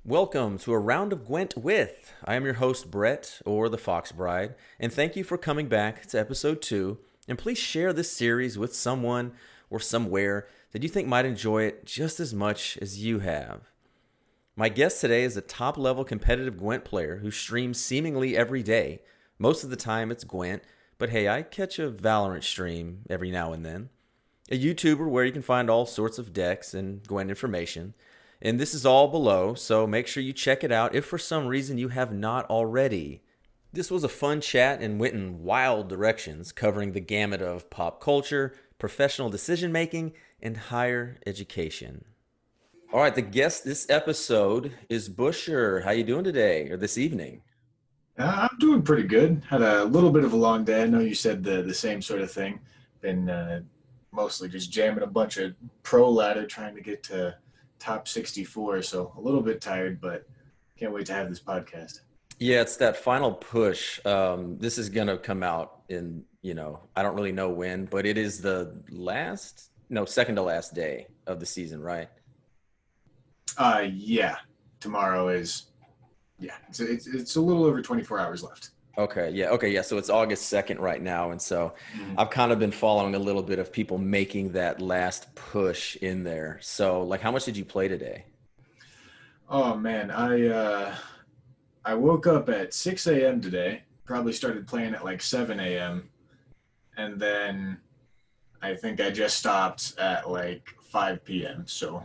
Welcome to a round of Gwent with. I am your host, Brett, or TheFoxBride, and thank you for coming back to episode 2. And please share this series with someone or somewhere that you think might enjoy it just as much as you have. My guest today is a top level competitive Gwent player who streams seemingly every day. Most of the time it's Gwent, but hey, I catch a Valorant stream every now and then. A YouTuber where you can find all sorts of decks and Gwent information. And this is all below, so make sure you check it out if for some reason you have not already. This was a fun chat and went in wild directions, covering the gamut of pop culture, professional decision making, and higher education. All right, the guest this episode is bushr. How you doing today or this evening? I'm doing pretty good. Had a little bit of a long day. I know you said the same sort of thing. Been mostly just jamming a bunch of pro ladder trying to get to top 64. So a little bit tired, but can't wait to have this podcast. Yeah, it's that final push. This is gonna come out in, I don't really know when, but it is the last, no, second to last day of the season, right? Yeah. Tomorrow is yeah. It's a little over 24 hours left. Okay, yeah. So it's August 2nd right now, and so I've kind of been following a little bit of people making that last push in there. So, like, how much did you play today? Oh man, I woke up at 6 a.m. today. Probably started playing at like 7 a.m. and then I think I just stopped at like 5 p.m. So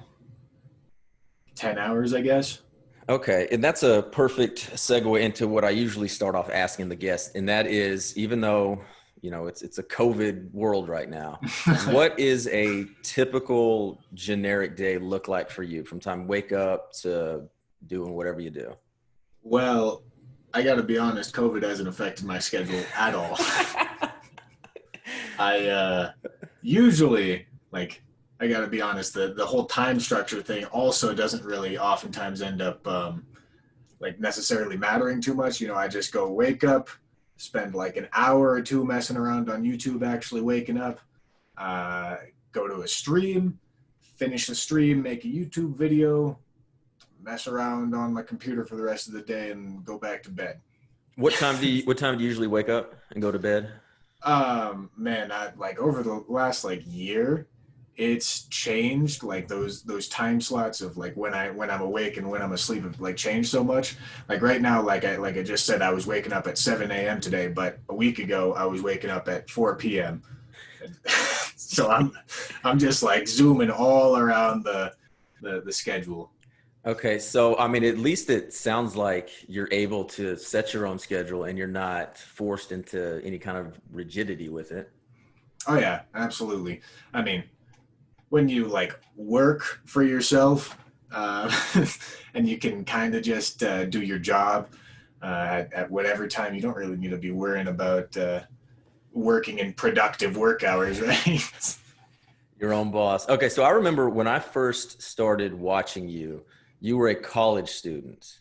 10 hours, I guess. Okay, and that's a perfect segue into what I usually start off asking the guests, and that is, even though it's a COVID world right now, what is a typical generic day look like for you from time wake up to doing whatever you do? Well, I got to be honest, COVID hasn't affected my schedule at all. I usually, like, I got to be honest, the whole time structure thing also doesn't really oftentimes end up like necessarily mattering too much. I just go wake up, spend like an hour or two messing around on YouTube, actually waking up, uh, go to a stream, finish the stream, make a YouTube video, mess around on my computer for the rest of the day, and go back to bed. What time do you usually wake up and go to bed? Man, I like over the last like year, it's changed. Like those time slots of like when I'm awake and when I'm asleep have like changed so much. Like right now, like I just said, I was waking up at 7 a.m. today, but a week ago I was waking up at 4 p.m. So I'm just like zooming all around the schedule. Okay, so I mean, at least it sounds like you're able to set your own schedule and you're not forced into any kind of rigidity with it. Oh yeah, absolutely. I mean, when you like work for yourself, uh, and you can kind of just do your job at whatever time, you don't really need to be worrying about working in productive work hours, right? Your own boss. Okay, so I remember when I first started watching you, you were a college student.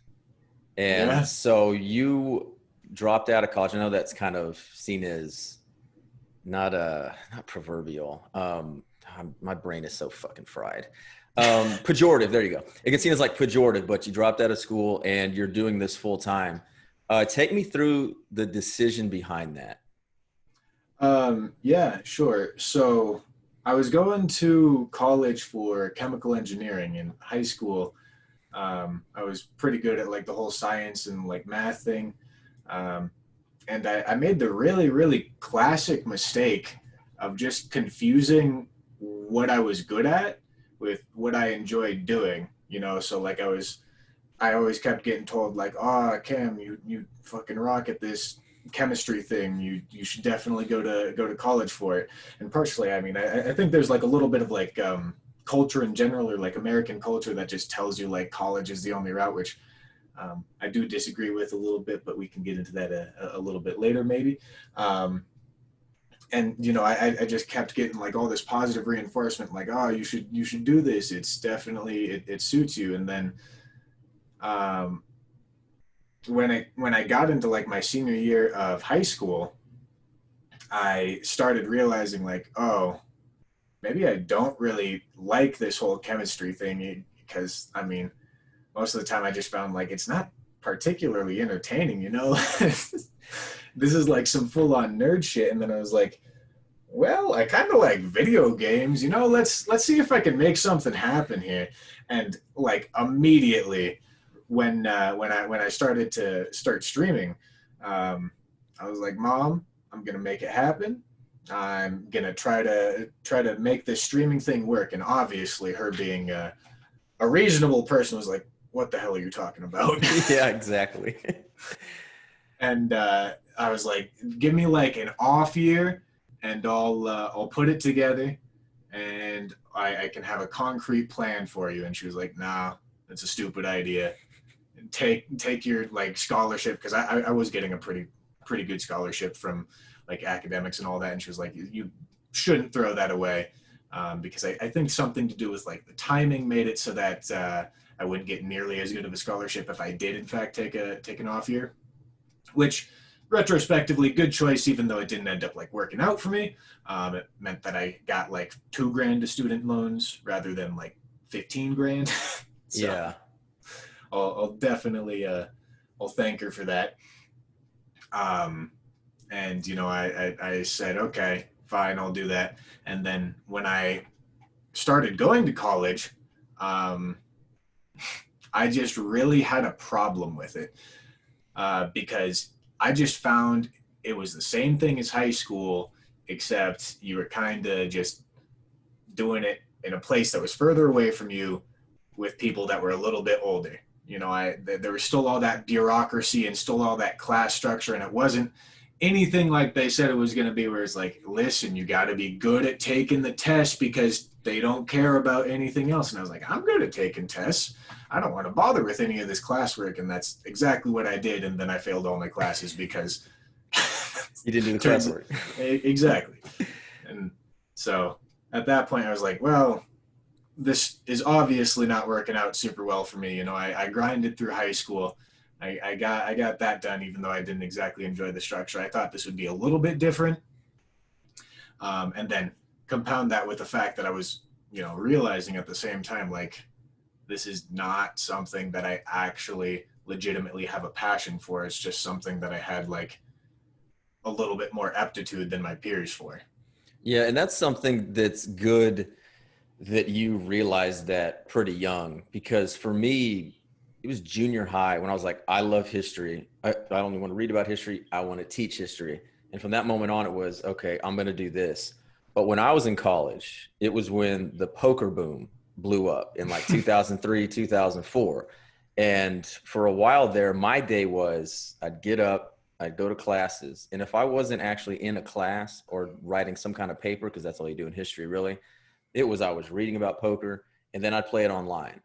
And Yeah. so you dropped out of college. I know that's kind of seen as not proverbial. My brain is so fucking fried. Pejorative. There you go. It can seem as like pejorative, but you dropped out of school and you're doing this full time. Take me through the decision behind that. Yeah, sure. So I was going to college for chemical engineering in high school. I was pretty good at like the whole science and like math thing. Um, and I made the really, really classic mistake of just confusing what I was good at with what I enjoyed doing. So like I always kept getting told like, "Oh, Cam, you fucking rock at this chemistry thing. You should definitely go to college for it." And partially, I mean, I think there's like a little bit of like culture in general, or like American culture, that just tells you like college is the only route, which I do disagree with a little bit, but we can get into that a little bit later, maybe. And I just kept getting like all this positive reinforcement, like, "Oh, you should do this. It's definitely it suits you." And then um, when I got into like my senior year of high school, I started realizing like, oh, maybe I don't really like this whole chemistry thing, because I mean, most of the time I just found like it's not particularly entertaining, you know? This is like some full on nerd shit. And then I was like, well, I kind of like video games, you know, let's see if I can make something happen here. And like immediately when I started to start streaming, um, I was like, Mom, I'm gonna make it happen. I'm gonna try to make this streaming thing work. And obviously, her being a reasonable person was like, "What the hell are you talking about?" Yeah, exactly. And I was like, "Give me like an off year, and I'll put it together, and I can have a concrete plan for you." And she was like, "Nah, that's a stupid idea. Take your like scholarship, because I was getting a pretty good scholarship from like academics and all that." And she was like, "You shouldn't throw that away." Because I think something to do with like the timing made it so that I wouldn't get nearly as good of a scholarship if I did in fact take an off year, which retrospectively good choice, even though it didn't end up like working out for me. It meant that I got like 2 grand to student loans rather than like 15 grand. So Yeah. I'll definitely I'll thank her for that. Um, and you know, I said, okay, fine, I'll do that. And then when I started going to college, um, I just really had a problem with it, because I just found it was the same thing as high school, except you were kind of just doing it in a place that was further away from you with people that were a little bit older. You know, there was still all that bureaucracy and still all that class structure, and it wasn't anything like they said it was going to be, where it's like, listen, you got to be good at taking the test because they don't care about anything else. And I was like, I'm good at taking tests. I don't want to bother with any of this classwork. And that's exactly what I did. And then I failed all my classes because You didn't do the turns classwork. exactly. And so at that point, I was like, well, this is obviously not working out super well for me. You know, I grinded through high school. I got that done, even though I didn't exactly enjoy the structure. I thought this would be a little bit different. And then compound that with the fact that I was, you know, realizing at the same time, like, this is not something that I actually legitimately have a passion for. It's just something that I had like a little bit more aptitude than my peers for. Yeah, and that's something that's good that you realized that pretty young, because for me, it was junior high when I was like, I love history. I only want to read about history. I want to teach history. And from that moment on, it was, okay, I'm going to do this. But when I was in college, it was when the poker boom blew up in like 2003, 2004. And for a while there, my day was I'd get up, I'd go to classes. And if I wasn't actually in a class or writing some kind of paper, because that's all you do in history, really, it was I was reading about poker, and then I'd play it online.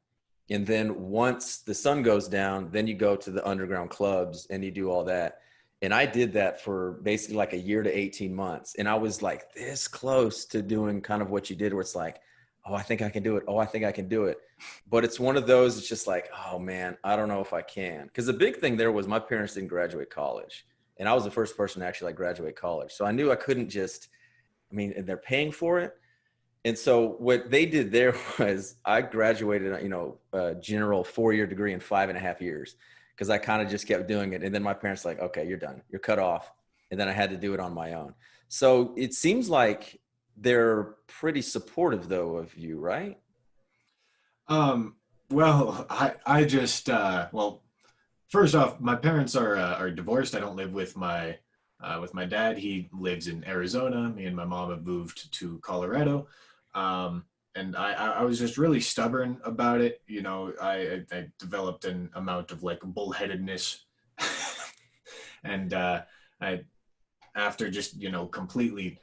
And then once the sun goes down, then you go to the underground clubs and you do all that. And I did that for basically like a year to 18 months. And I was like this close to doing kind of what you did, where it's like, oh, I think I can do it. Oh, I think I can do it. But it's one of those, it's just like, oh man, I don't know if I can. Because the big thing there was my parents didn't graduate college. And I was the first person to actually like graduate college. So I knew I couldn't just, I mean, and they're paying for it. And so what they did there was I graduated, a general 4-year degree in 5.5 years, because I kind of just kept doing it. And then my parents were like, okay, you're done. You're cut off. And then I had to do it on my own. So it seems like they're pretty supportive though of you, right? Um, well, I just well, first off, my parents are divorced. I don't live with my dad. He lives in Arizona. Me and my mom have moved to Colorado. Um, and I was just really stubborn about it. You know, I developed an amount of like bullheadedness, and I after just completely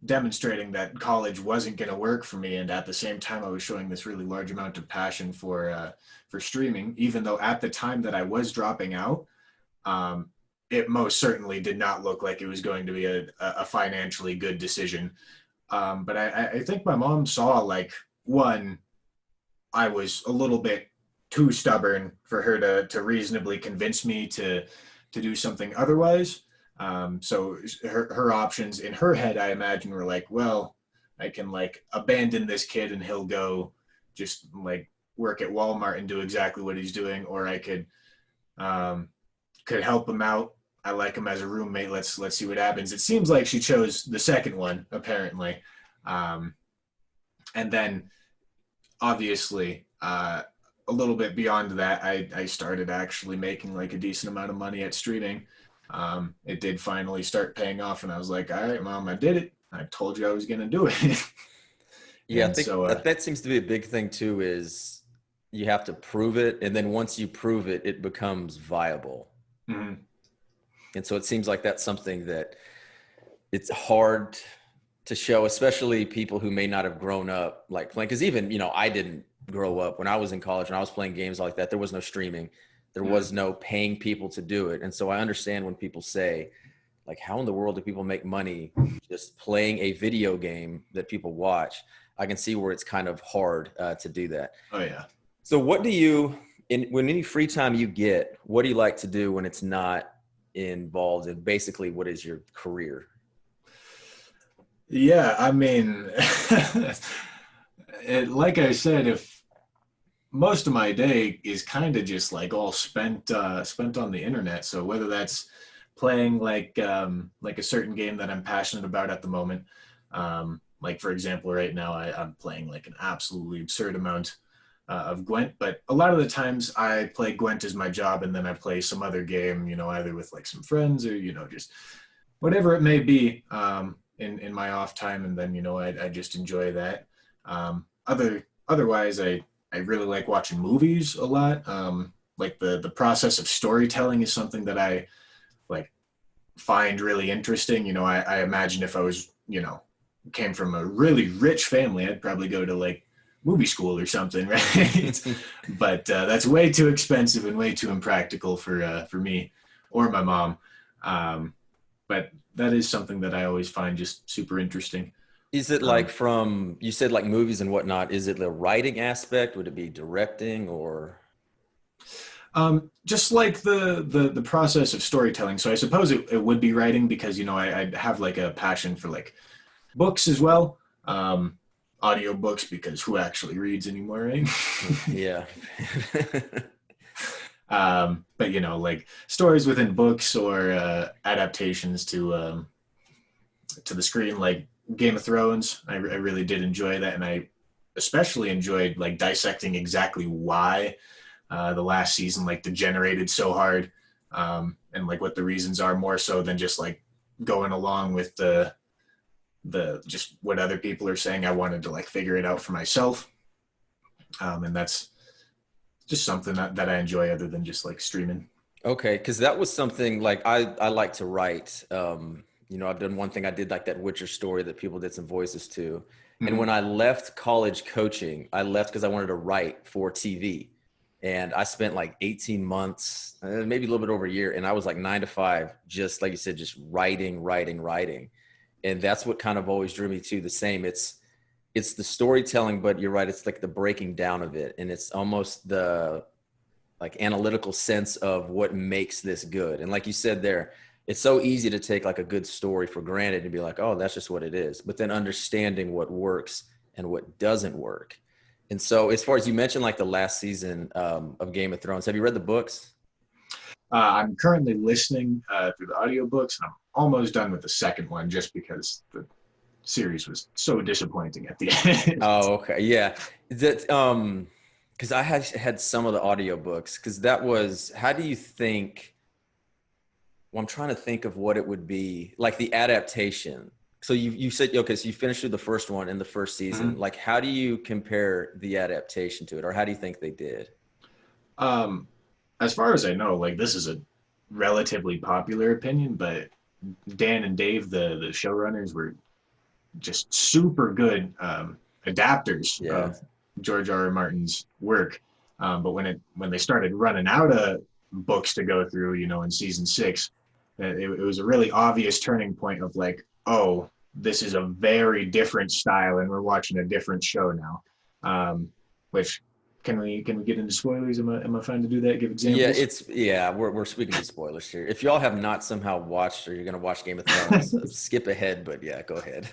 demonstrating that college wasn't going to work for me, and at the same time I was showing this really large amount of passion for streaming, even though at the time that I was dropping out, um, it most certainly did not look like it was going to be a financially good decision. But I think my mom saw like, one, I was a little bit too stubborn for her to reasonably convince me to do something otherwise. So her options in her head, I imagine, were like, well, I can like abandon this kid and he'll go just like work at Walmart and do exactly what he's doing, or I um, could help him out. I like him as a roommate. Let's see what happens. It seems like she chose the second one, apparently. Um, and then obviously, a little bit beyond that, I started actually making like a decent amount of money at streaming. It did finally start paying off, and I was like, all right, mom, I did it. I told you I was going to do it. Yeah, I And think so, that seems to be a big thing too, is you have to prove it. And then once you prove it, it becomes viable. mhm, And so it seems like that's something that it's hard to show, especially people who may not have grown up like playing. Because even, I didn't grow up when I was in college and I was playing games like that. There was no streaming, there was mhm. no paying people to do it. And so I understand when people say, like, how in the world do people make money just playing a video game that people watch? I can see where it's kind of hard to do that. Oh yeah. So, what do you, when any free time you get, what do you like to do when it's not involved in basically what is your career? Yeah, I mean, like I said, if most of my day is kind of just like all spent on the internet. So whether that's playing like a certain game that I'm passionate about at the moment, like for example, right now I'm playing like an absolutely absurd amount of Gwent. But a lot of the times I play Gwent as my job, and then I play some other game, either with like some friends or just whatever it may be, in my off time, and then I just enjoy that. Otherwise, I really like watching movies a lot. Like the process of storytelling is something that I like find really interesting. I imagine if I was came from a really rich family, I'd probably go to like movie school or something, right? But that's way too expensive and way too impractical for me or my mom. Um, but that is something that I always find just super interesting. Is it like Um, from, you said like movies and whatnot, is it the writing aspect? Would it be directing or? just like the process of storytelling. So I suppose it would be writing because I have like a passion for like books as well. Audio books because who actually reads anymore, right? Yeah. But like stories within books or adaptations to the screen, like Game of Thrones. I really did enjoy that, and I especially enjoyed like dissecting exactly why the last season like degenerated so hard, and like what the reasons are, more so than just like going along with the just what other people are saying. I wanted to like figure it out for myself, and that's just something that I enjoy other than just like streaming. Okay, because that was something like I like to write. I've done one thing. I did like that Witcher story that people did some voices to. And when Mm-hmm. I left college coaching, I left because I wanted to write for TV. And I spent like 18 months, maybe a little bit over a year, and I was like 9 to 5, just like you said, just writing, writing, writing. And that's what kind of always drew me to the same. It's the storytelling, but you're right, it's like the breaking down of it. And it's almost the like analytical sense of what makes this good. And like you said there, it's so easy to take like a good story for granted and be like, oh, that's just what it is. But then understanding what works and what doesn't work. And so, as far as you mentioned, like the last season of Game of Thrones, have you read the books? I'm currently listening through the audiobooks, and I'm almost done with the second one just because the series was so disappointing at the end. Oh, okay. Yeah. That because I had some of the audiobooks because that was, how do you think, well, I'm trying to think of what it would be like the adaptation. So you said, okay, so you finished through the first one in the first season. Mhm. Like, how do you compare the adaptation to it, or how do you think they did? um, as far as I know, like this is a relatively popular opinion, but Dan and Dave, the showrunners, were just super good adapters Yeah. of George R. R. Martin's work. But when they started running out of books to go through, in season six, it was a really obvious turning point of like, oh, this is a very different style, and we're watching a different show now. Which can we get into spoilers? Am I fine to do that? Give Yeah, examples? we're speaking to spoilers here. If y'all have not somehow watched or you're gonna watch Game of Thrones, skip ahead, but yeah, go ahead.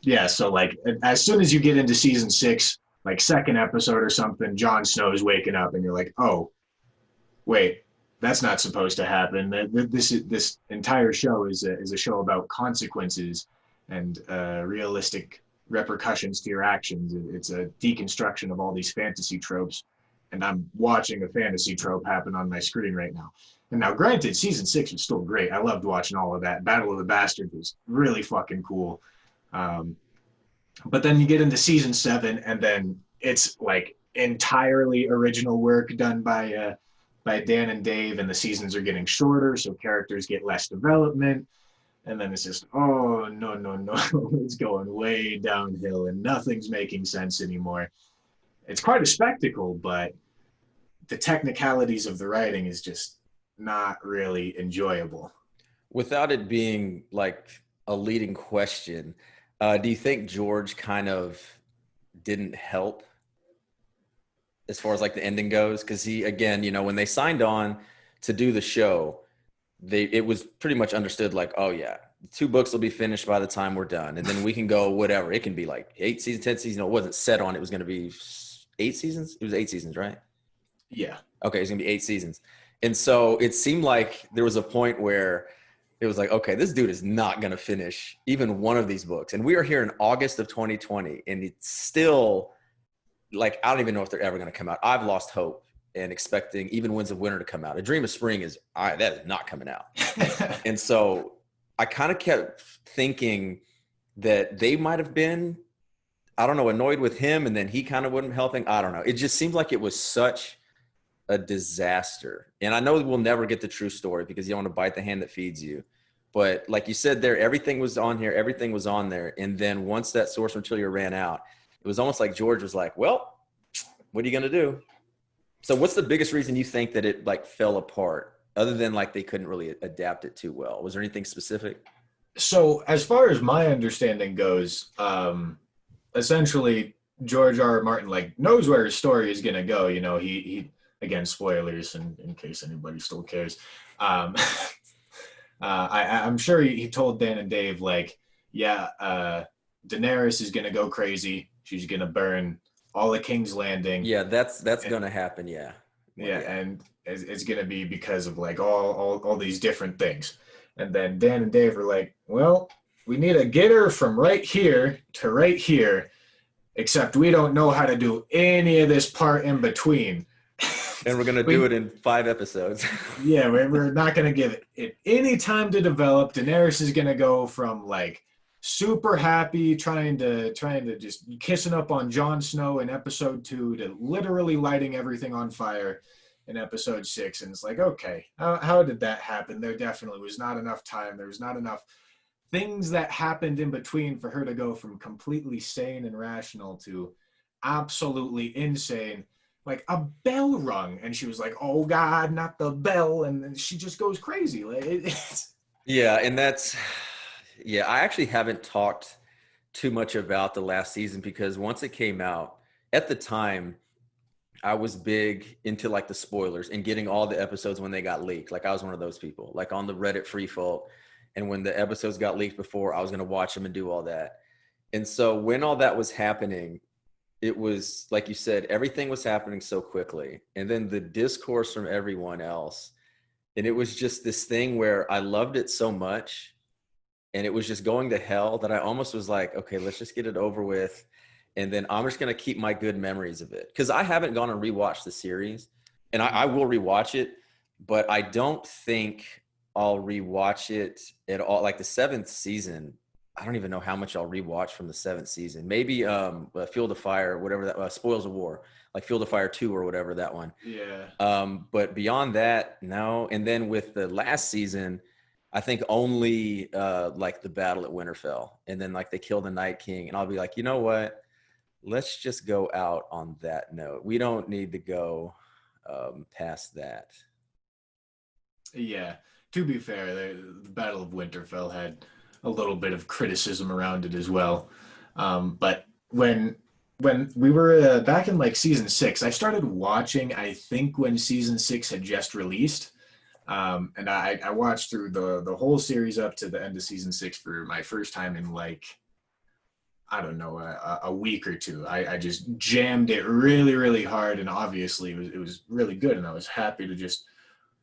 Yeah, so like as soon as you get into season six, like second episode or something, Jon Snow is waking up, and you're like, oh, wait, that's not supposed to happen. This entire show is a show about consequences and realistic repercussions to your actions. It's a deconstruction of all these fantasy tropes, and I'm watching a fantasy trope happen on my screen right now. And now, granted, season 6 was still great. I loved watching all of that. Battle of the Bastards was really fucking cool. Um, but then you get into season 7, and then it's like entirely original work done by Dan and Dave, and the seasons are getting shorter, so characters get less development. And then it's just, oh, no, no, no. It's going way downhill and nothing's making sense anymore. It's quite a spectacle, but the technicalities of the writing is just not really enjoyable. Without it being like a leading question, do you think George kind of didn't help as far as like the ending goes? Because he, again, when they signed on to do the show, it was pretty much understood like, oh yeah, 2 books will be finished by the time we're done, and then we can go whatever. It can be like 8 seasons, 10 seasons. It wasn't set on. It was going to be 8 seasons. It was 8 seasons, right? Yeah. Okay, it's going to be 8 seasons. And so it seemed like there was a point where it was like, okay, this dude is not going to finish even one of these books. And we are here in August of 2020, and it's still like, I don't even know if they're ever going to come out. I've lost hope and expecting even Winds of Winter to come out. A Dream of Spring that is not coming out. And so I kind of kept thinking that they might have been, I don't know, annoyed with him, and then he kind of wasn't helping. I don't know. It just seemed like it was such a disaster. And I know we'll never get the true story because you don't want to bite the hand that feeds you. But like you said there, everything was on here. Everything was on there. And then once that source material ran out, it was almost like George was like, well, what are you going to do? So what's the biggest reason you think that it like fell apart other than like they couldn't really adapt it too well? Was there anything specific? So, as far as my understanding goes, essentially George R. R. Martin like knows where his story is gonna go. He again, spoilers in case anybody still cares. Um, I'm sure he told Dan and Dave like, yeah, Daenerys is gonna go crazy. She's gonna burn all of King's Landing. Yeah, that's And, going to happen. Yeah. yeah, and it's gonna be because of like all these different things. And then Dan and Dave were like, well, we need to get her from right here to right here, except we don't know how to do any of this part in between. And we're going to do it in 5 episodes. Yeah, we're not going to give it any time to develop. Daenerys is going to go from like super happy trying to just kissing up on Jon Snow in episode 2 to literally lighting everything on fire in episode 6. And it's like, okay, how did that happen? There definitely was not enough time. There was not enough things that happened in between for her to go from completely sane and rational to absolutely insane. Like a bell rung, and she was like, "Oh God, not the bell!" And then she just goes crazy. Like Yeah, and yeah, I actually haven't talked too much about the last season because once it came out, at the time, I was big into like the spoilers and getting all the episodes when they got leaked. Like I was one of those people, like on the Reddit free fault. And when the episodes got leaked before, I was going to watch them and do all that. And so when all that was happening, it was like you said, everything was happening so quickly. And then the discourse from everyone else. And it was just this thing where I loved it so much and it was just going to hell that I almost was like, okay, let's just get it over with. And then I'm just going to keep my good memories of it. Because I haven't gone and rewatched the series. And I will rewatch it. But I don't think I'll rewatch it at all. Like the 7th season, I don't even know how much I'll rewatch from the 7th season. Maybe Field of Fire, whatever that Spoils of War, like Field of Fire 2 or whatever that one. yeah. But beyond that, no. And then with the last season, I think only like the battle at Winterfell, and then like they kill the Night King, and I'll be like, you know what? Let's just go out on that note. We don't need to go past that. Yeah. To be fair, the Battle of Winterfell had a little bit of criticism around it as well. But when we were back in like season 6, I started watching. I think when season 6 had just released, and I watched through the whole series up to the end of season 6 for my first time in like I don't know, a week or two. I just jammed it really, really hard, and obviously it was really good, and I was happy to just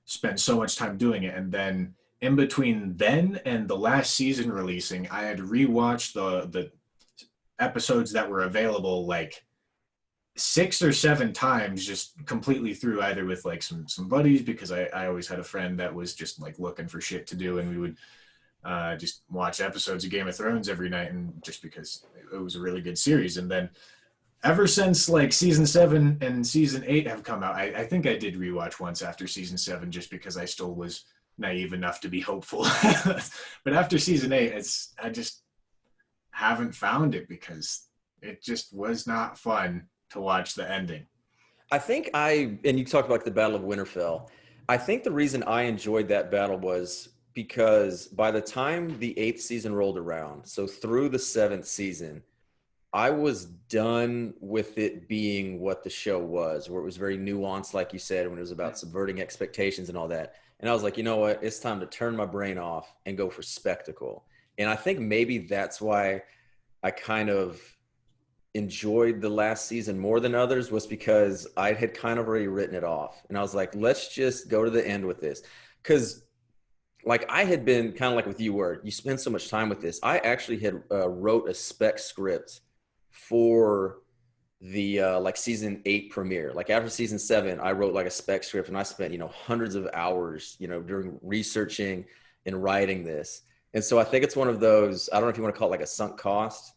spend so much time doing it. And then in between then and the last season releasing, I had rewatched the episodes that were available like 6 or 7 times, just completely through, either with like some buddies, because I always had a friend that was just like looking for shit to do, and we would just watch episodes of Game of Thrones every night, and just because it was a really good series. And then ever since like season 7 and season 8 have come out, I think I did rewatch once after season 7, just because I still was naive enough to be hopeful. But after season 8, I just haven't found it, because it just was not fun to watch the ending. I think and you talked about like the Battle of Winterfell. I think the reason I enjoyed that battle was because by the time the eighth season rolled around, so through the seventh season, I was done with it being what the show was, where it was very nuanced, like you said, when it was about subverting expectations and all that. And I was like, you know what? It's time to turn my brain off and go for spectacle. And I think maybe that's why I kind of enjoyed the last season more than others, was because I had kind of already written it off. And I was like, let's just go to the end with this. Because like I had been kind of like with you, where you spend so much time with this. I actually had wrote a spec script for the like season 8 premiere. Like after season 7, I wrote like a spec script, and I spent hundreds of hours during researching and writing this. And so I think it's one of those, I don't know if you want to call it like a sunk cost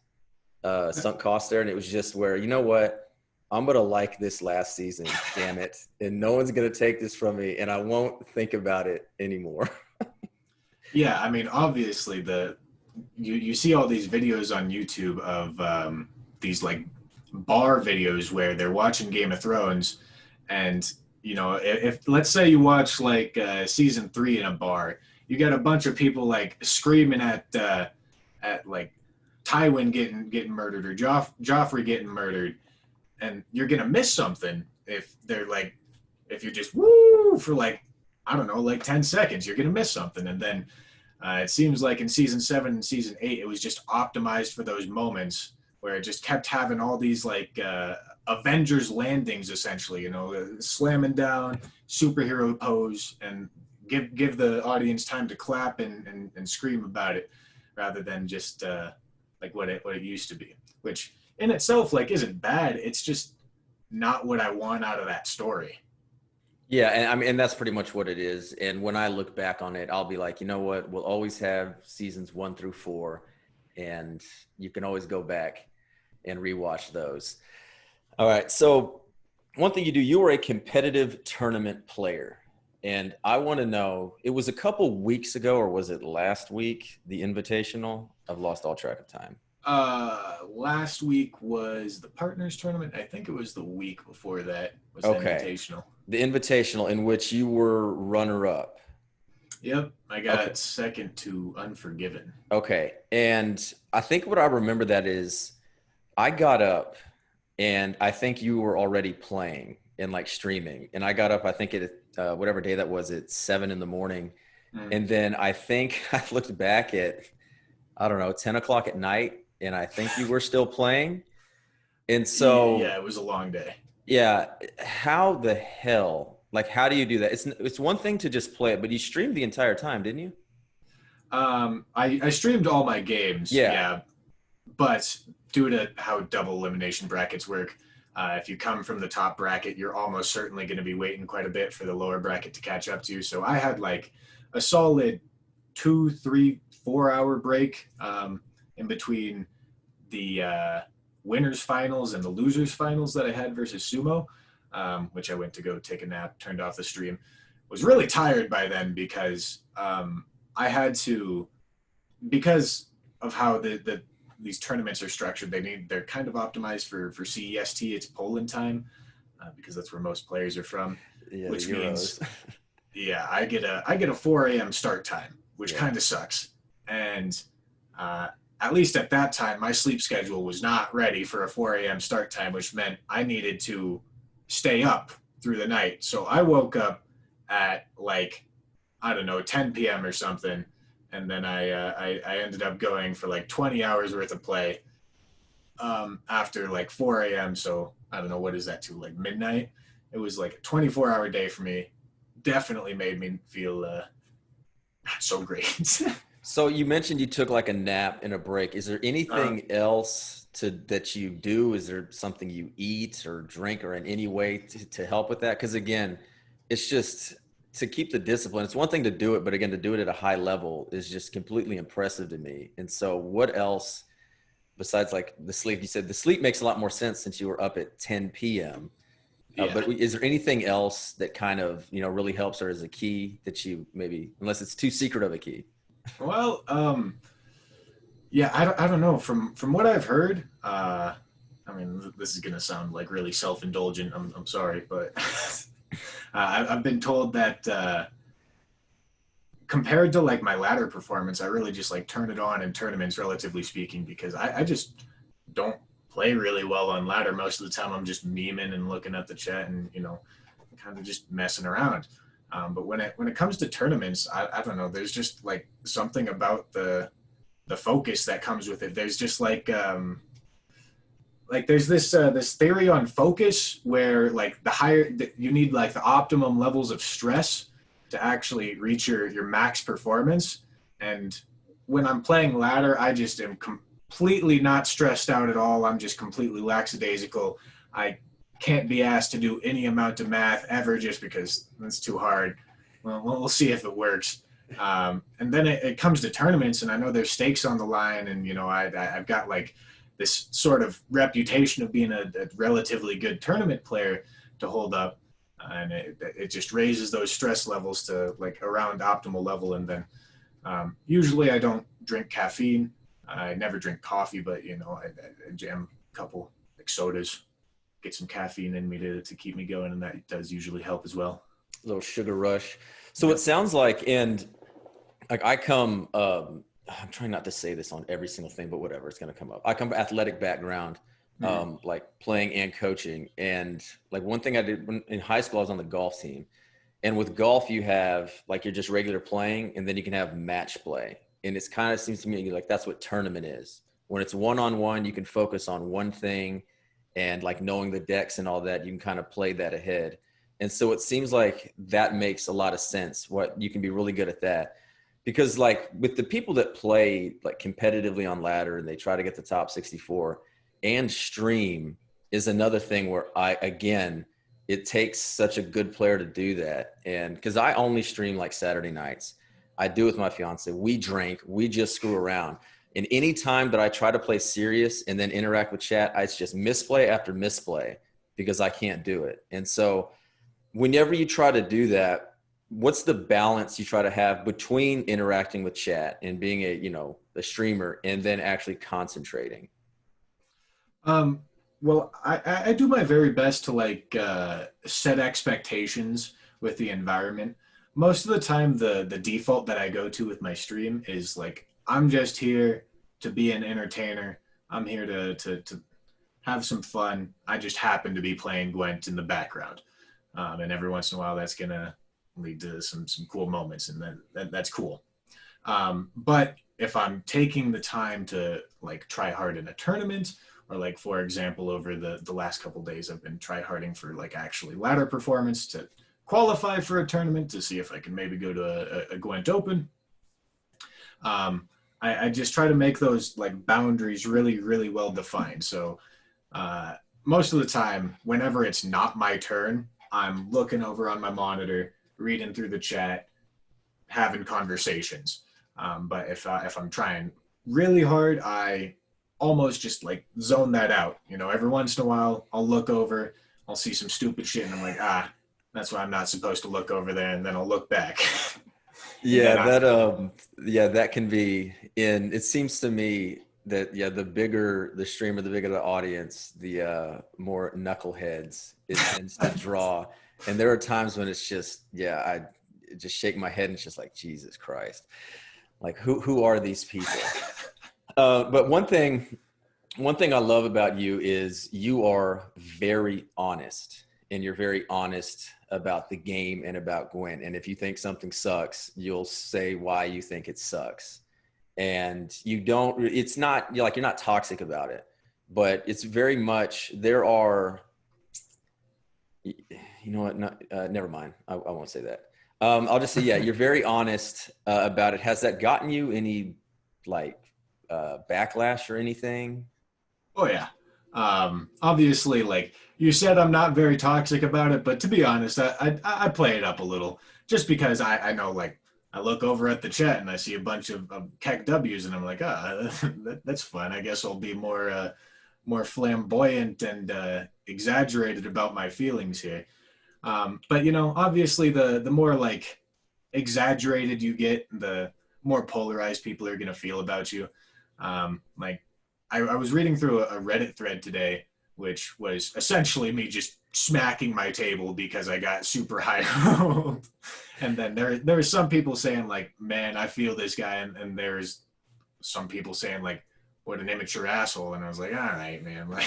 there. And it was just where, you know what, I'm gonna like this last season, damn it, and no one's gonna take this from me, and I won't think about it anymore. Yeah, I mean, obviously you see all these videos on YouTube of these like bar videos where they're watching Game of Thrones, and if let's say you watch like season 3 in a bar, you get a bunch of people like screaming at like Tywin getting murdered, or Joffrey getting murdered, and you're gonna miss something if you're just woo for like, I don't know, like 10 seconds, you're gonna miss something. And then it seems like in season 7 and season 8, it was just optimized for those moments where it just kept having all these like Avengers landings, essentially, slamming down, superhero pose, and give the audience time to clap and scream about it, rather than just like what it used to be, which in itself like isn't bad. It's just not what I want out of that story. Yeah, and I mean, and that's pretty much what it is. And when I look back on it, I'll be like, you know what? We'll always have seasons 1 through 4, and you can always go back and rewatch those. All right. So, one thing you were a competitive tournament player. And I want to know, it was a couple weeks ago, or was it last week, the Invitational? I've lost all track of time. Last week was the partners tournament. I think it was the week before that was the Okay. invitational. The Invitational, in which you were runner up. Yep, I Okay. got second to Unforgiven. Okay. And I think what I remember that is I got up, and I think you were already playing and like streaming. And I got up, I think it whatever day that was, at 7 in the morning. Mm. And then I think I looked back at, I don't know, 10 o'clock at night, and I think you were still playing. And Yeah, so, it was a long day. yeah, how the hell, like, how do you do that? It's one thing to just play it, but you streamed the entire time, didn't you? I streamed all my games, Yeah. yeah, but due to how double elimination brackets work, if you come from the top bracket, you're almost certainly going to be waiting quite a bit for the lower bracket to catch up to you. So I had like a solid 2, 3, 4 hour break in between the winners finals and the losers finals that I had versus Sumo, which I went to go take a nap, turned off the stream. Was really tired by then, because I had to, because of how these tournaments are structured. They're kind of optimized for CEST. It's Poland time, because that's where most players are from, Yeah, the which means, Euros. yeah, I get a 4 a.m. start time, which Yeah. kind of sucks. And uh, at least at that time, my sleep schedule was not ready for a 4 a.m. start time, which meant I needed to stay up through the night. So I woke up at like, I don't know, 10 p.m. or something, and then I ended up going for like 20 hours worth of play. after like 4 a.m. So I don't know, what is that to like midnight? It was like a 24-hour day for me. Definitely made me feel not so great. So you mentioned you took like a nap and a break. Is there uh, anything else to that you do? Is there something you eat or drink or in any way to help with that? Because again, it's just to keep the discipline. It's one thing to do it, but again, to do it at a high level is just completely impressive to me. And so, what else besides like the sleep? You said the sleep makes a lot more sense since you were up at 10 p.m. yeah. But is there anything else that kind of really helps or is a key that you maybe, unless it's too secret of a key? Well, yeah, I don't know. From what I've heard, I mean, this is gonna sound like really self-indulgent. I'm sorry, but I've been told that compared to like my ladder performance, I really just like turn it on in tournaments, relatively speaking, because I just don't play really well on ladder. Most of the time, I'm just memeing and looking at the chat and kind of just messing around. But when it comes to tournaments, I don't know. There's just like something about the focus that comes with it. There's just like there's this theory on focus where like you need like the optimum levels of stress to actually reach your max performance. And when I'm playing ladder, I just am completely not stressed out at all. I'm just completely lackadaisical. I can't be asked to do any amount of math ever just because that's too hard. Well, we'll see if it works. And then it comes to tournaments, and I know there's stakes on the line, and I've got like this sort of reputation of being a relatively good tournament player to hold up, and it just raises those stress levels to like around optimal level. And then usually I don't drink caffeine. I never drink coffee, but I jam a couple like sodas, get some caffeine in me to keep me going, and that does usually help as well. A little sugar rush. So it Yep. sounds like, and like I come, I'm trying not to say this on every single thing, but whatever, it's going to come up. I come from athletic background, Mm-hmm. like playing and coaching. And like one thing I did in high school, I was on the golf team. And with golf, you have like you're just regular playing, and then you can have match play. And it's kind of seems to me like that's what tournament is. When it's one on one, you can focus on one thing, and like knowing the decks and all that, you can kind of play that ahead. And so it seems like that makes a lot of sense. What you can be really good at that, because like with the people that play like competitively on ladder and they try to get the top 64 and stream is another thing where I again it takes such a good player to do that. And because I only stream like Saturday nights, I do with my fiance. We drink, we just screw around. And any time that I try to play serious and then interact with chat, it's just misplay after misplay because I can't do it. And so whenever you try to do that, what's the balance you try to have between interacting with chat and being a streamer and then actually concentrating? Um, well, I do my very best to like set expectations with the environment. Most of the time, the default that I go to with my stream is like I'm just here to be an entertainer. I'm here to have some fun. I just happen to be playing Gwent in the background, and every once in a while, that's gonna lead to some cool moments, and that's cool. But if I'm taking the time to like try hard in a tournament, or like for example, over the last couple of days, I've been try harding for like actually ladder performance to qualify for a tournament to see if I can maybe go to a Gwent Open. I just try to make those like boundaries really, really well defined. So uh, most of the time, whenever it's not my turn, I'm looking over on my monitor, reading through the chat, having conversations. But if I'm trying really hard, I almost just like zone that out. Every once in a while, I'll look over, I'll see some stupid shit, and I'm like, that's why I'm not supposed to look over there, and then I'll look back, and Yeah, then I. that can be in it seems to me that the bigger the streamer, the bigger the audience, the more knuckleheads it tends to draw. And there are times when it's just I just shake my head and it's just like Jesus Christ. Like who are these people? But one thing I love about you is you are very honest and you're very honest about the game and about Gwent. And if you think something sucks, you'll say why you think it sucks. And you don't, it's not you're not toxic about it, but it's very much, there are, you know what, not, never mind. I won't say that. I'll just say, yeah, you're very honest about it. Has that gotten you any like backlash or anything? Oh yeah. Obviously, like you said, I'm not very toxic about it, but to be honest, I play it up a little just because I know like I look over at the chat and I see a bunch of Keck W's and I'm like, ah, that's fun. I guess I'll be more flamboyant and exaggerated about my feelings here. But you know, obviously, the more like exaggerated you get, the more polarized people are gonna feel about you. Like I was reading through a Reddit thread today, which was essentially me just smacking my table because I got super high rolled. And then there were some people saying like, "Man, I feel this guy," and there's some people saying like, "What an immature asshole," and I was like, "All right, man." Like,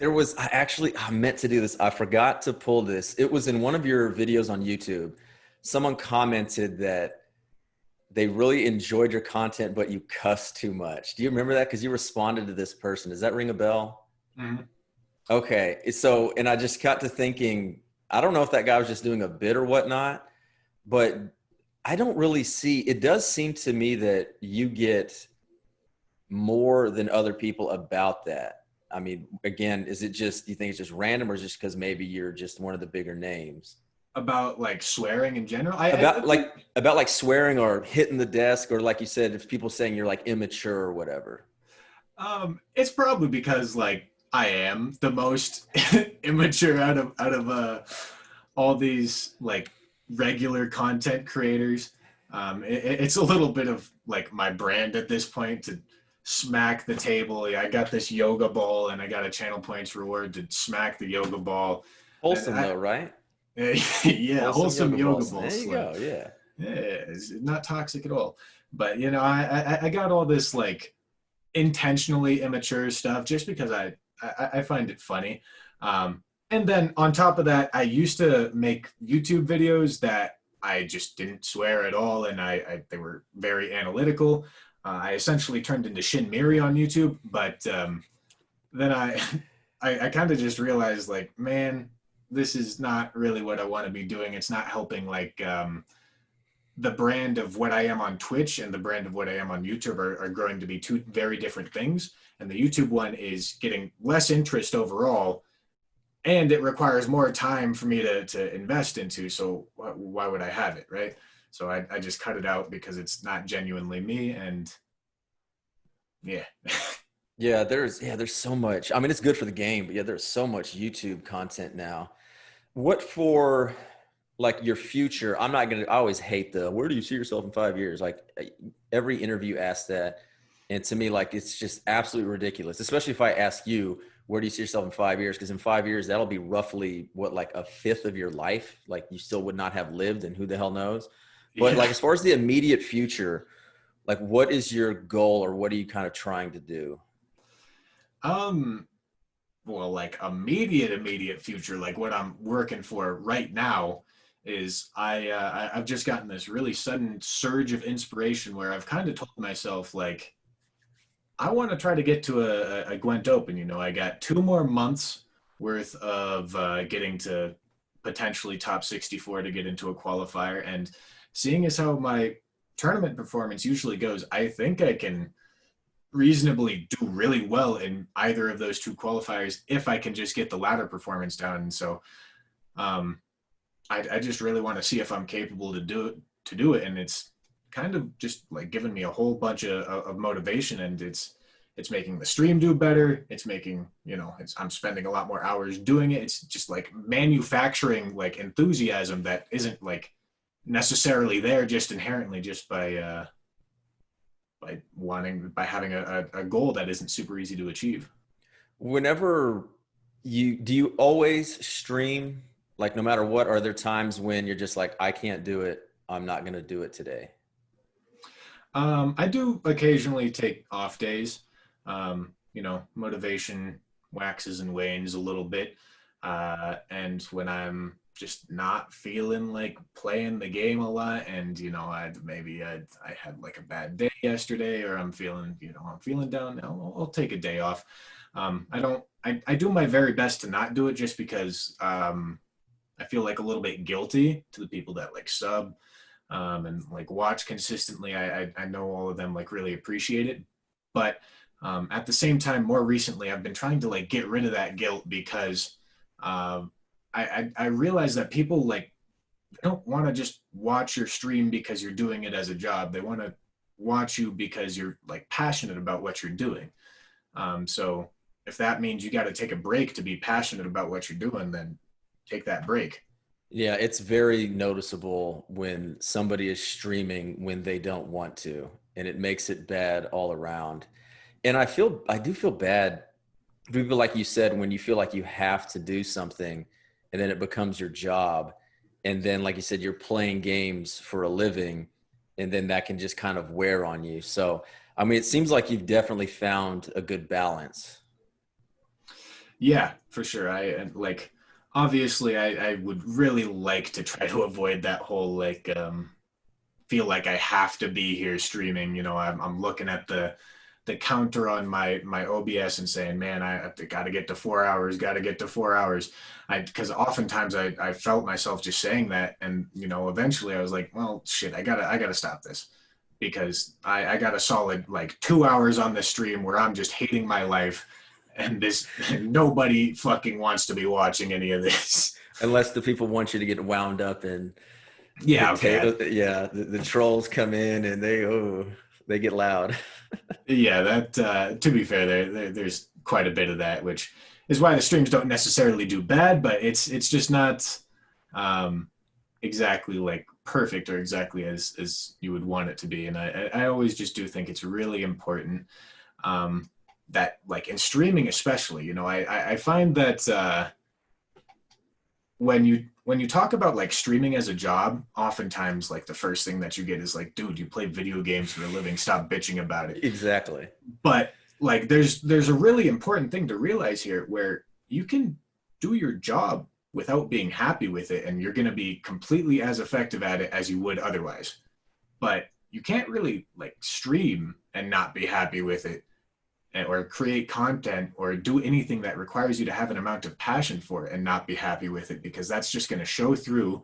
I meant to do this. I forgot to pull this. It was in one of your videos on YouTube. Someone commented that they really enjoyed your content, but you cuss too much. Do you remember that? Because you responded to this person. Does that ring a bell? mm-hmm. Okay. So, and I just got to thinking, I don't know if that guy was just doing a bit or whatnot, but I don't really see, it does seem to me that you get more than other people about that. I mean, again, is it just, do you think it's just random or is it just because maybe you're just one of the bigger names? About like swearing in general, I About think like, about like swearing or hitting the desk, or like you said, if people saying you're like immature or whatever. it's probably because like I am the most immature out of all these like regular content creators. It's a little bit of like my brand at this point to smack the table. Yeah, I got this yoga ball and I got a channel points reward to smack the yoga ball. And Wholesome though, right? yeah, Wholesome wholesome yoga yoga balls. ball There you slam. go. Yeah. Yeah, it's not toxic at all. But you know, I got all this like intentionally immature stuff just because I find it funny. And then on top of that, I used to make YouTube videos that I just didn't swear at all, and they were very analytical. I essentially turned into Shin Miri on YouTube, but then I kind of just realized like, man, this is not really what I want to be doing. It's not helping like the brand of what I am on Twitch and the brand of what I am on YouTube are growing to be two very different things. And the YouTube one is getting less interest overall, and it requires more time for me to invest into. So why would I have it, right? So I just cut it out because it's not genuinely me. And yeah, There's so much. I mean, it's good for the game, but yeah, there's so much YouTube content now. What for like your future? I'm not gonna. I always hate the where do you see yourself in 5 years? Like every interview asks that, and to me, like it's just absolutely ridiculous. Especially if I ask you where do you see yourself in 5 years? Because in 5 years, that'll be roughly what, like a fifth of your life. Like you still would not have lived, and who the hell knows? But yeah. like as far as the immediate future, like what is your goal, or what are you kind of trying to do? Um, well, like immediate future, like what I'm working for right now is I've just gotten this really sudden surge of inspiration where I've kind of told myself like I want to try to get to a Gwent Open. You know, I got 2 more months worth of getting to potentially top 64 to get into a qualifier, and seeing as how my tournament performance usually goes, I think I can reasonably do really well in either of those two qualifiers if I can just get the ladder performance down. And so um, I just really want to see if I'm capable to do it. And it's kind of just like giving me a whole bunch of motivation, and it's making the stream do better. It's making, I'm spending a lot more hours doing it. It's just like manufacturing like enthusiasm that isn't like necessarily there just inherently just by having a goal that isn't super easy to achieve. Whenever you always stream, like no matter what, are there times when you're just like, I can't do it, I'm not going to do it today? I do occasionally take off days. Motivation waxes and wanes a little bit. And when I'm just not feeling like playing the game a lot, and I had like a bad day yesterday, or I'm feeling down. I'll take a day off. I don't. I do my very best to not do it just because I feel like a little bit guilty to the people that like sub and like watch consistently. I know all of them like really appreciate it, but at the same time, more recently, I've been trying to like get rid of that guilt because I realize that people like they don't want to just watch your stream because you're doing it as a job. They want to watch you because you're like passionate about what you're doing. So if that means you got to take a break to be passionate about what you're doing, then take that break. Yeah, it's very noticeable when somebody is streaming when they don't want to, and it makes it bad all around. And I do feel bad for people like you said, when you feel like you have to do something and then it becomes your job. And then, like you said, you're playing games for a living, and then that can just kind of wear on you. So, I mean, it seems like you've definitely found a good balance. Yeah, for sure. I like obviously I would really like to try to avoid that whole like feel like I have to be here streaming. You know, I'm looking at the counter on my OBS and saying, man, I got to get to 4 hours, got to get to 4 hours. Because oftentimes I felt myself just saying that, and you know, eventually I was like, well, shit, I gotta stop this because I got a solid like 2 hours on the stream where I'm just hating my life, and this and nobody fucking wants to be watching any of this. Unless the people want you to get wound up and Yeah, okay. potato, yeah, the trolls come in and they get loud. Yeah, that to be fair, there's quite a bit of that, which is why the streams don't necessarily do bad, but it's just not um, exactly like perfect or exactly as you would want it to be. And I always just do think it's really important um, that like in streaming especially, you know, I find that when you talk about like streaming as a job, oftentimes like the first thing that you get is like, dude, you play video games for a living, stop bitching about it. Exactly. But like there's a really important thing to realize here where you can do your job without being happy with it, and you're going to be completely as effective at it as you would otherwise. But you can't really like stream and not be happy with it, or create content or do anything that requires you to have an amount of passion for it and not be happy with it, because that's just going to show through,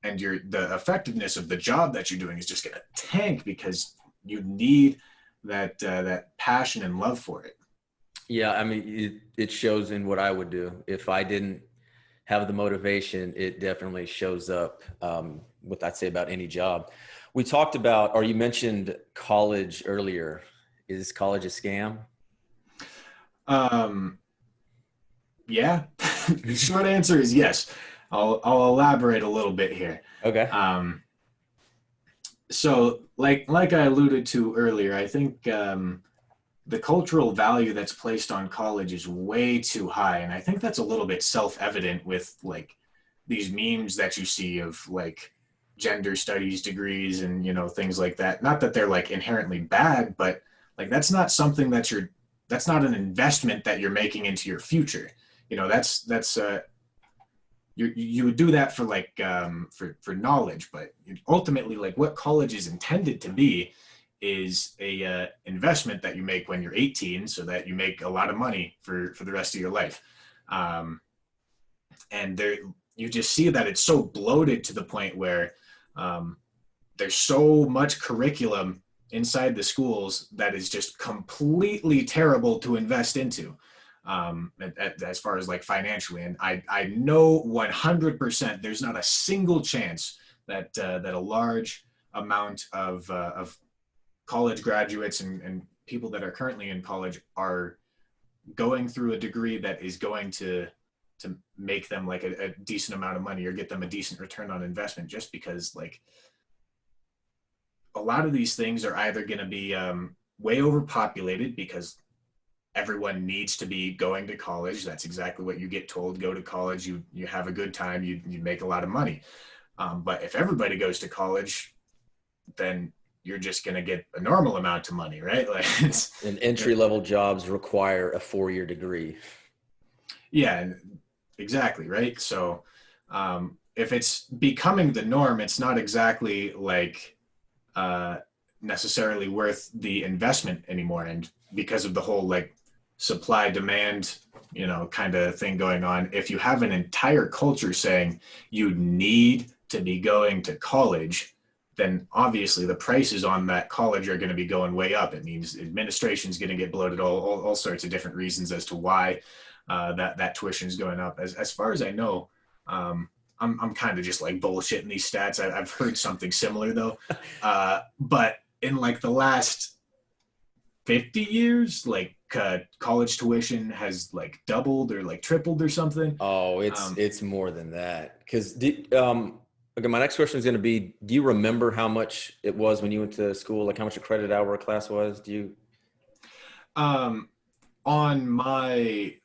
and the effectiveness of the job that you're doing is just going to tank because you need that passion and love for it. Yeah, I mean, it shows in what I would do. If I didn't have the motivation, it definitely shows up with, I'd say, about any job. We talked about, or you mentioned college earlier. Is college a scam? um yeah. The short answer is yes. I'll elaborate a little bit here. Okay. um so like I alluded to earlier, I think the cultural value that's placed on college is way too high, and I think that's a little bit self-evident with like these memes that you see of like gender studies degrees and you know things like that. Not that they're like inherently bad, but like that's not an investment that you're making into your future. You know, that's you would do that for like for knowledge, but ultimately like what college is intended to be is a investment that you make when you're 18 so that you make a lot of money for the rest of your life. um, and there you just see that it's so bloated to the point where um, there's so much curriculum inside the schools that is just completely terrible to invest into, as far as like financially. And I know 100% there's not a single chance that a large amount of college graduates and people that are currently in college are going through a degree that is going to make them like a decent amount of money or get them a decent return on investment, just because like a lot of these things are either going to be way overpopulated because everyone needs to be going to college. That's exactly what you get told. Go to college, you have a good time, you make a lot of money. But if everybody goes to college, then you're just going to get a normal amount of money, right? Like And entry level jobs require a 4-year degree. yeah, exactly, right. So if it's becoming the norm, it's not exactly like uh, necessarily worth the investment anymore. And because of the whole like supply demand, kind of thing going on. If you have an entire culture saying you need to be going to college, then obviously the prices on that college are going to be going way up. It means administration's going to get bloated, all sorts of different reasons as to why that tuition is going up. As far as I know, I'm kind of just like bullshitting these stats. I've heard something similar though, but in like the last 50 years, like college tuition has like doubled or like tripled or something. Oh, it's more than that. Because okay, my next question is going to be: do you remember how much it was when you went to school? Like how much a credit hour class was? Do you? Um, on my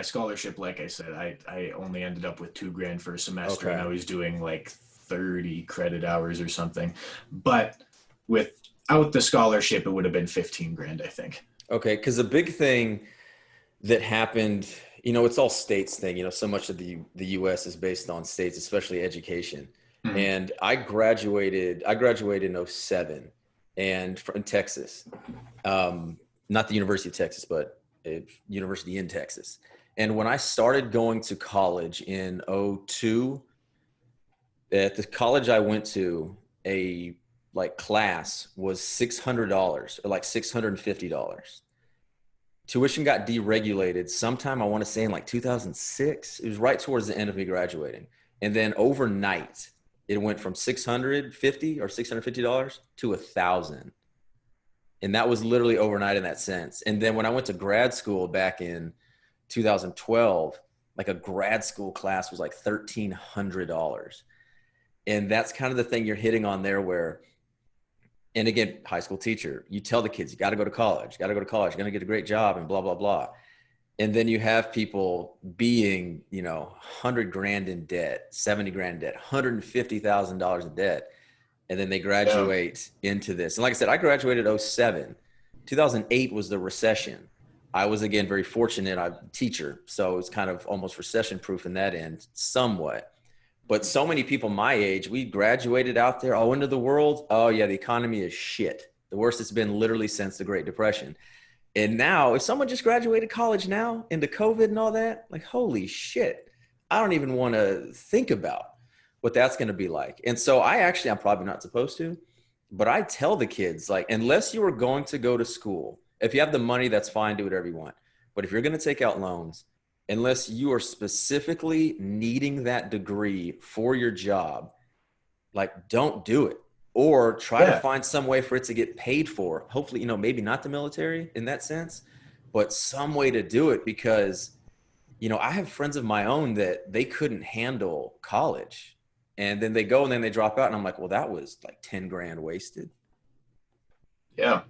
scholarship, like I said, I only ended up with 2 grand for a semester, and I Okay. was doing like 30 credit hours or something. But without the scholarship, it would have been 15 grand, I think. Okay, because the big thing that happened, it's all states thing. So much of the U.S. is based on states, especially education. Mhm. And I graduated in '07 and in Texas, not the University of Texas, but a university in Texas. And when I started going to college in '02, at the college I went to, a like class was $600 or like $650. Tuition got deregulated sometime, I want to say in like 2006. It was right towards the end of me graduating. And then overnight, it went from 650 or $650 to 1,000. And that was literally overnight in that sense. And then when I went to grad school back in 2012, like a grad school class was like $1,300. And that's kind of the thing you're hitting on there where, and again, high school teacher, you tell the kids, you got to go to college, got to go to college, you're going to get a great job and blah, blah, blah. And then you have people being, 100 grand in debt, 70 grand in debt, $150,000 in debt. And then they Yeah. graduate into this. And like I said, I graduated '07. 2008 was the recession. I was, again, very fortunate. I'm a teacher. So it's kind of almost recession proof in that end, somewhat. But so many people my age, we graduated out there, oh, into the world. Oh, yeah, the economy is shit. The worst it's been literally since the Great Depression. And now, if someone just graduated college now into COVID and all that, like, holy shit, I don't even want to think about what that's going to be like. And so I'm probably not supposed to, but I tell the kids, like, unless you are going to go to school, if you have the money, that's fine, do whatever you want. But if you're going to take out loans, unless you are specifically needing that degree for your job, like don't do it, or try to Yeah. find some way for it to get paid for. Hopefully, maybe not the military in that sense, but some way to do it because, I have friends of my own that they couldn't handle college and then they go and then they drop out. And I'm like, well, that was like 10 grand wasted. Yeah.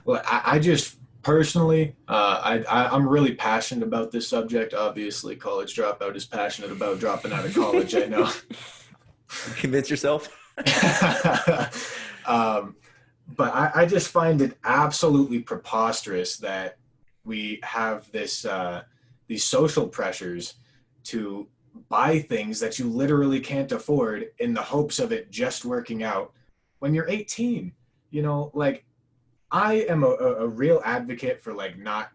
Well, I just personally, I'm really passionate about this subject. Obviously, college dropout is passionate about dropping out of college. I know. Convince yourself. um, but I just find it absolutely preposterous that we have these social pressures to buy things that you literally can't afford in the hopes of it just working out when you're 18. Like I am a real advocate for like not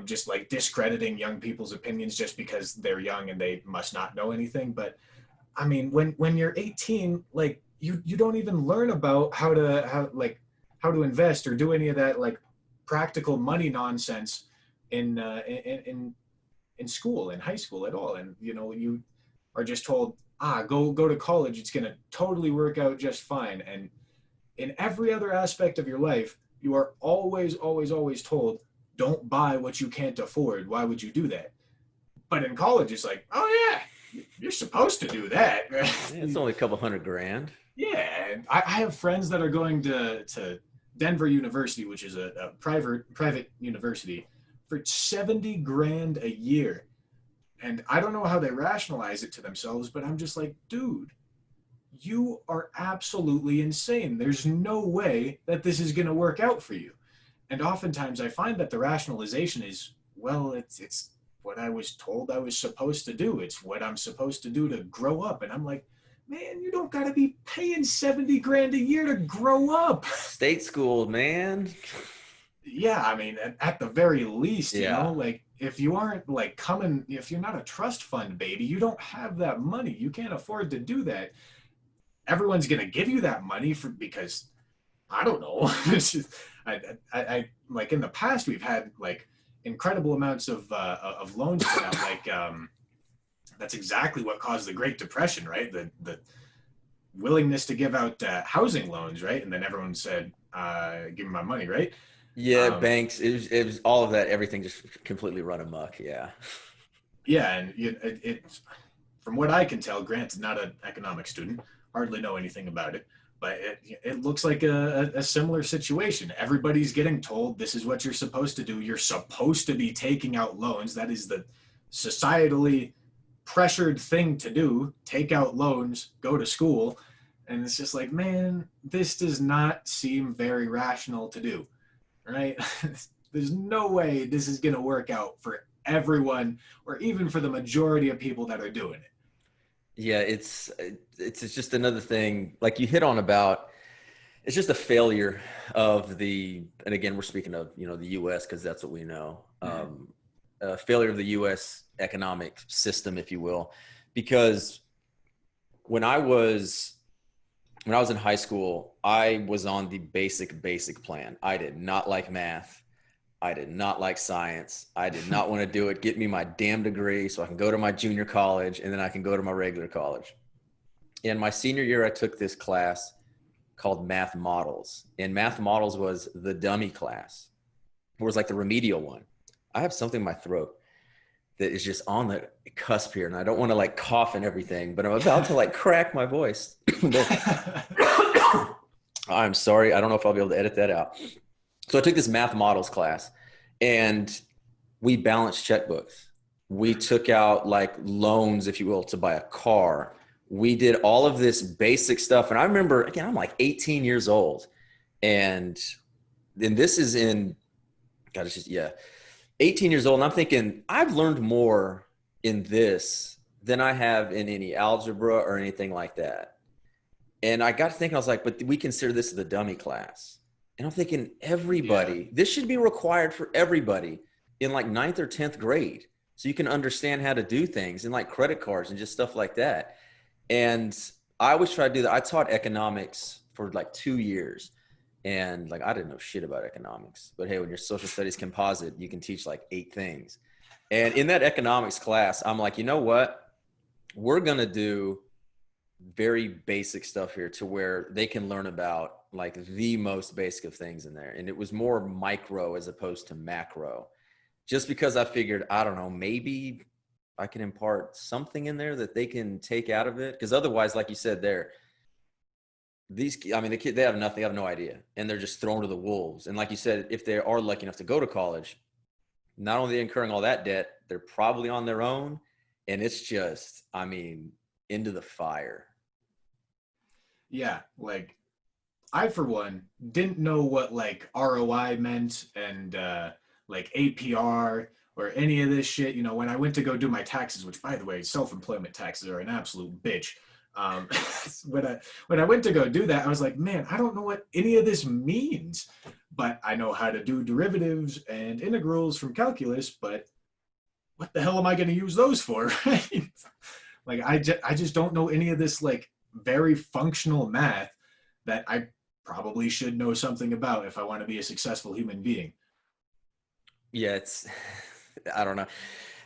just like discrediting young people's opinions just because they're young and they must not know anything. But I mean, when you're 18, like you don't even learn about how to invest or do any of that like practical money nonsense in in school, in high school at all. And you are just told, go to college, it's gonna totally work out just fine. And in every other aspect of your life, you are always, always, always told, don't buy what you can't afford. Why would you do that? But in college, it's like, oh yeah, you're supposed to do that. Yeah, it's only a couple hundred grand. Yeah, and I have friends that are going to Denver University, which is a private university, for 70 grand a year. And I don't know how they rationalize it to themselves, but I'm just like, dude, you are absolutely insane. There's no way that this is going to work out for you. And oftentimes I find that the rationalization is, well, it's what I was told I was supposed to do. It's what I'm supposed to do to grow up. And I'm like, man, you don't got to be paying 70 grand a year to grow up. State school, man. Yeah, I mean, at the very least, Yeah. like if you aren't like coming, if you're not a trust fund baby, you don't have that money. You can't afford to do that. Everyone's gonna give you that money for because I don't know. It's just, like in the past we've had like incredible amounts of loans put out. Like that's exactly what caused the Great Depression, right? The willingness to give out housing loans, right? And then everyone said, "Give me my money," right? Yeah, Um, banks, it was all of that, everything just completely run amok. Yeah. yeah, and from what I can tell, Grant's not an economic student, hardly know anything about it, but it looks like a similar situation. Everybody's getting told this is what you're supposed to do. You're supposed to be taking out loans. That is the societally pressured thing to do. Take out loans, go to school. And it's just like, man, this does not seem very rational to do, right? There's no way this is going to work out for everyone or even for the majority of people that are doing it. Yeah, it's just another thing like you hit on about it's just a failure of the, and again, we're speaking of, the US because that's what we know. Mm-hmm. A failure of the US economic system, if you will, because when I was when I was in high school, I was on the basic plan. I did not like math. I did not like science. I did not want to do it. Get me my damn degree so I can go to my junior college and then I can go to my regular college. In my senior year, I took this class called Math Models. And Math Models was the dummy class. It was like the remedial one. I have something in my throat that is just on the cusp here. And I don't want to like cough and everything, but I'm about to like crack my voice. I'm sorry. I don't know if I'll be able to edit that out. So I took this Math Models class and we balanced checkbooks. We took out like loans, if you will, to buy a car. We did all of this basic stuff. And I remember, again, I'm like 18 years old. And then this is in, God, it's just, yeah, 18 years old. And I'm thinking, I've learned more in this than I have in any algebra or anything like that. And I got to thinking, I was like, but we consider this the dummy class. And I'm thinking, Yeah. everybody, this should be required for everybody in like ninth or 10th grade. So you can understand how to do things and like credit cards and just stuff like that. And I always try to do that. I taught economics for like 2 years and like I didn't know shit about economics. But hey, when you're social studies composite, you can teach like 8 things. And in that economics class, I'm like, you know what? We're going to do very basic stuff here to where they can learn about like the most basic of things in there. And it was more micro as opposed to macro, just because I figured, I don't know, maybe I can impart something in there that they can take out of it. Because otherwise, like you said, I mean, the kid, they have nothing, they have no idea. And they're just thrown to the wolves. And like you said, if they are lucky enough to go to college, not only are they incurring all that debt, they're probably on their own. And it's just, I mean, into the fire. Yeah, like I for one didn't know what like ROI meant and like APR or any of this shit. When I went to go do my taxes, which by the way, self-employment taxes are an absolute bitch. Um, when I went to go do that, I was like, man, I don't know what any of this means, but I know how to do derivatives and integrals from calculus. But what the hell am I going to use those for? Right? Like I just don't know any of this like very functional math that I probably should know something about if I want to be a successful human being. Yeah, it's, I don't know.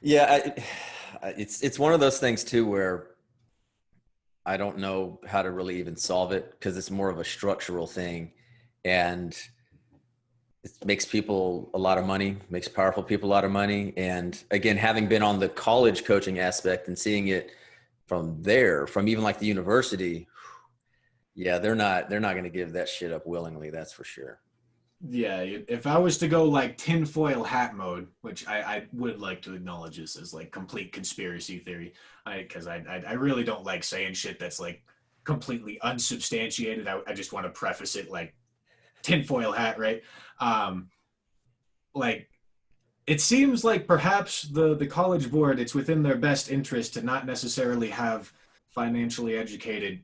Yeah, it's one of those things too where I don't know how to really even solve it because it's more of a structural thing, and it makes people a lot of money, makes powerful people a lot of money. And again, having been on the college coaching aspect and seeing it from there, from even like the university, yeah, they're not going to give that shit up willingly. That's for sure. Yeah, if I was to go like tinfoil hat mode, which I would like to acknowledge this as like complete conspiracy theory, because I really don't like saying shit that's like completely unsubstantiated. I just want to preface it like tinfoil hat, right? Um, like it seems like perhaps the college board, it's within their best interest to not necessarily have financially educated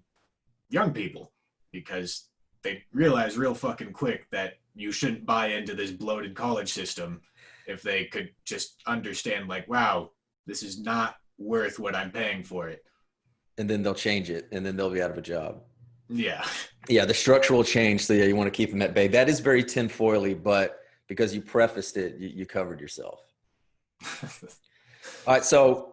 young people because they realize real fucking quick that you shouldn't buy into this bloated college system if they could just understand, like, wow, this is not worth what I'm paying for it. And then they'll change it, and then they'll be out of a job. Yeah. Yeah, the structural change. So yeah, you want to keep them at bay. That is very tinfoily, but because you prefaced it, you covered yourself. All right, so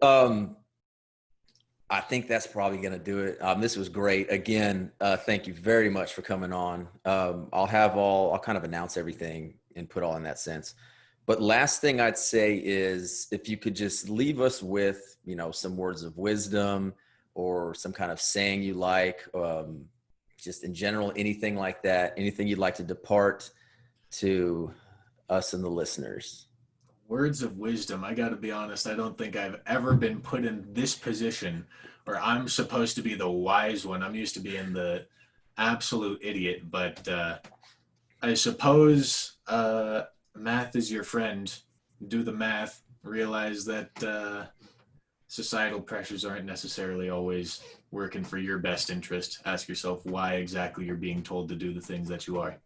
I think that's probably going to do it. This was great. Again, thank you very much for coming on. I'll kind of announce everything and put all in that sense. But last thing I'd say is if you could just leave us with, some words of wisdom or some kind of saying you like, just in general, anything like that, anything you'd like to depart to us and the listeners. Words of wisdom. I got to be honest, I don't think I've ever been put in this position where I'm supposed to be the wise one. I'm used to being the absolute idiot, but I suppose math is your friend. Do the math, realize that societal pressures aren't necessarily always working for your best interest. Ask yourself why exactly you're being told to do the things that you are.